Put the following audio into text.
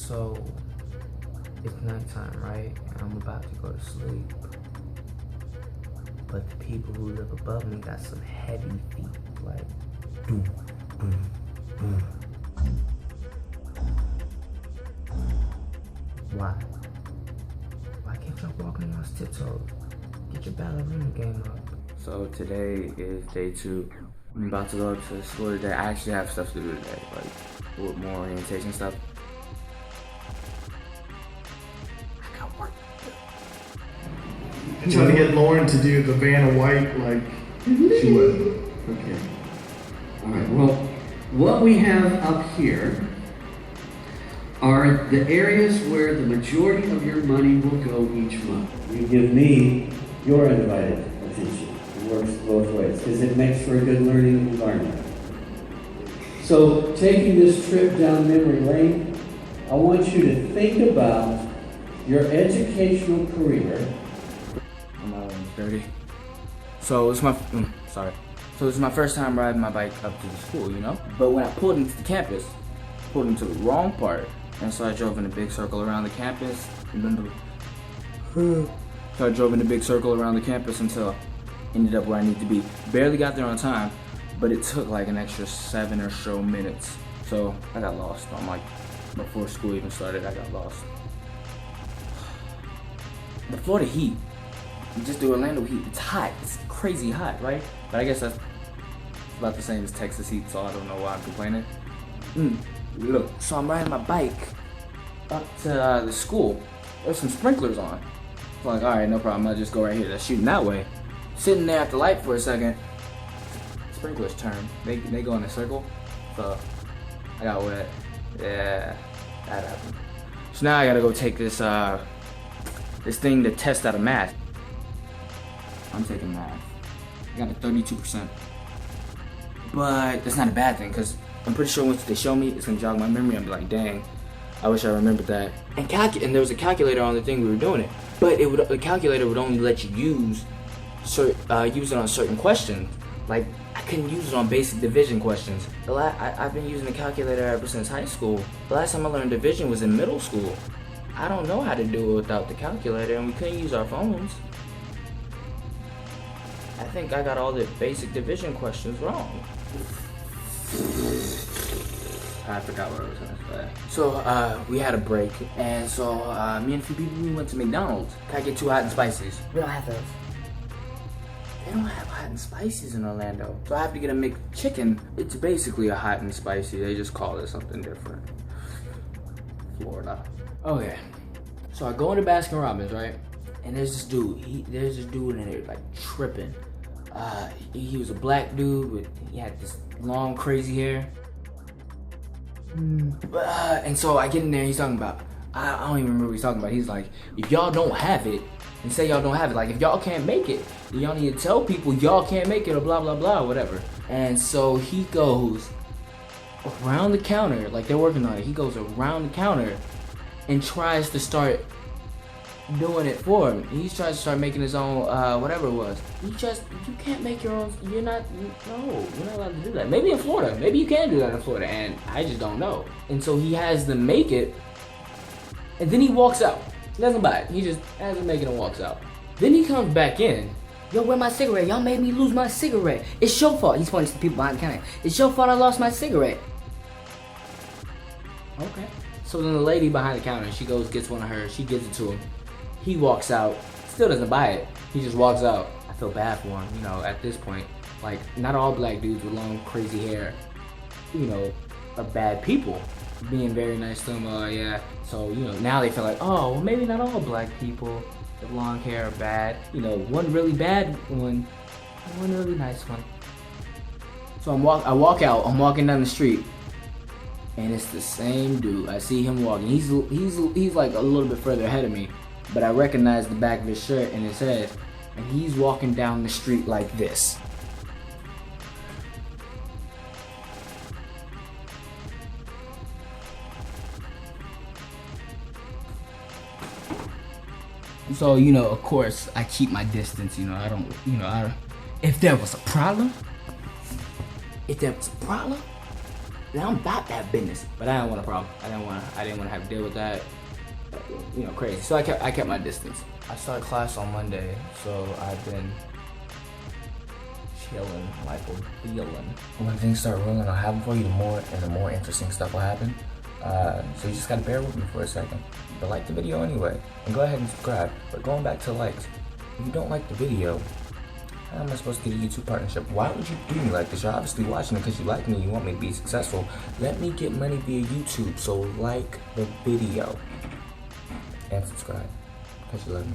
So it's nighttime, right? And I'm about to go to sleep. But the people who live above me got some heavy feet, like boom, boom, boom. Why? Why can't y'all walk on y'all's tiptoes? Get your ballerina game up. So today is day 2. I'm about to go to school today. I actually have stuff to do today, like with more orientation stuff. I got work. I tried to get Lauren to do the Vanna White like she would. Okay. All right. Well, what we have up here are the areas where the majority of your money will go each month. You give me your undivided attention. It works both ways because it makes for a good learning environment. So, taking this trip down memory lane, I want you to think about your educational career. My room's dirty. So it's my So this is my first time riding my bike up to the school, you know? But when I pulled into the campus, pulled into the wrong part, and so I drove in a big circle around the campus, so I drove in a big circle around the campus until I ended up where I need to be. Barely got there on time, but it took like an extra 7 or so minutes. So I got lost. I'm like, before school even started, I got lost. The Florida heat, just the Orlando heat, it's hot. It's crazy hot, right? But I guess that's about the same as Texas heat, so I don't know why I'm complaining. Look, so I'm riding my bike up to the school. There's some sprinklers on. So I'm like, all right, no problem. I'll just go right here. They're shooting that way. Sitting there at the light for a second. Sprinklers turn. They go in a circle. So I got wet. Yeah, that happened. So now I gotta go take this this thing to test out of math. I'm taking math. I got a 32%. But that's not a bad thing, because I'm pretty sure once they show me, it's gonna jog my memory. I'm be like, dang, I wish I remembered that. And there was a calculator on the thing we were doing it, but the calculator would only let you use it on certain questions. Like I couldn't use it on basic division questions. I've been using the calculator ever since high school. The last time I learned division was in middle school. I don't know how to do it without the calculator, and we couldn't use our phones. I think I got all the basic division questions wrong. I forgot what I was gonna say. So we had a break, and so me and a few people, we went to McDonald's. Can I get 2 hot and spices? We don't have those. They don't have hot and spices in Orlando, so I have to get a McChicken. It's basically a hot and spicy. They just call it something different. Florida. Okay, so I go into Baskin Robbins, right? And there's this dude. There's this dude in there like tripping. He was a black dude, he had this long, crazy hair. And so I get in there, he's talking about, I don't even remember what he's talking about. He's like, if y'all don't have it, and say y'all don't have it, like if y'all can't make it, then y'all need to tell people y'all can't make it or blah, blah, blah, whatever. And so he goes around the counter, like they're working on it. He goes around the counter and tries to start doing it for him. He tries to start making his own, whatever it was. You can't make your own, you're not allowed to do that. Maybe in Florida, maybe you can do that in Florida, and I just don't know. And so he has them make it, and then he walks out. He doesn't buy it, he just has them make it and walks out. Then he comes back in. Yo, where my cigarette? Y'all made me lose my cigarette. It's your fault. He's pointing to the people behind the counter. It's your fault I lost my cigarette. Okay. So then the lady behind the counter, she goes, gets one of hers, she gives it to him. He walks out, still doesn't buy it. He just walks out. I feel bad for him, you know, at this point. Like, not all black dudes with long, crazy hair, you know, are bad people. Being very nice to him, yeah. So, you know, now they feel like, oh, well, maybe not all black people with long hair are bad. You know, one really bad one, one really nice one. So I walk out, I'm walking down the street, and it's the same dude. I see him walking. He's like a little bit further ahead of me, but I recognize the back of his shirt and his head, and he's walking down the street like this. So, you know, of course, I keep my distance, you know, I don't, if there was a problem, I'm about that business. But I didn't want a problem. I didn't want to have to deal with that. You know, crazy. So I kept my distance. I start class on Monday, so I've been chilling like a villain. When things start rolling, I'll have them for you. The more interesting stuff will happen. So you just gotta bear with me for a second. But like the video anyway, and go ahead and subscribe. But going back to likes, if you don't like the video, how am I supposed to get a YouTube partnership? Why would you do me like this? You're obviously watching it because you like me, you want me to be successful. Let me get money via YouTube, so like the video and subscribe because you love me.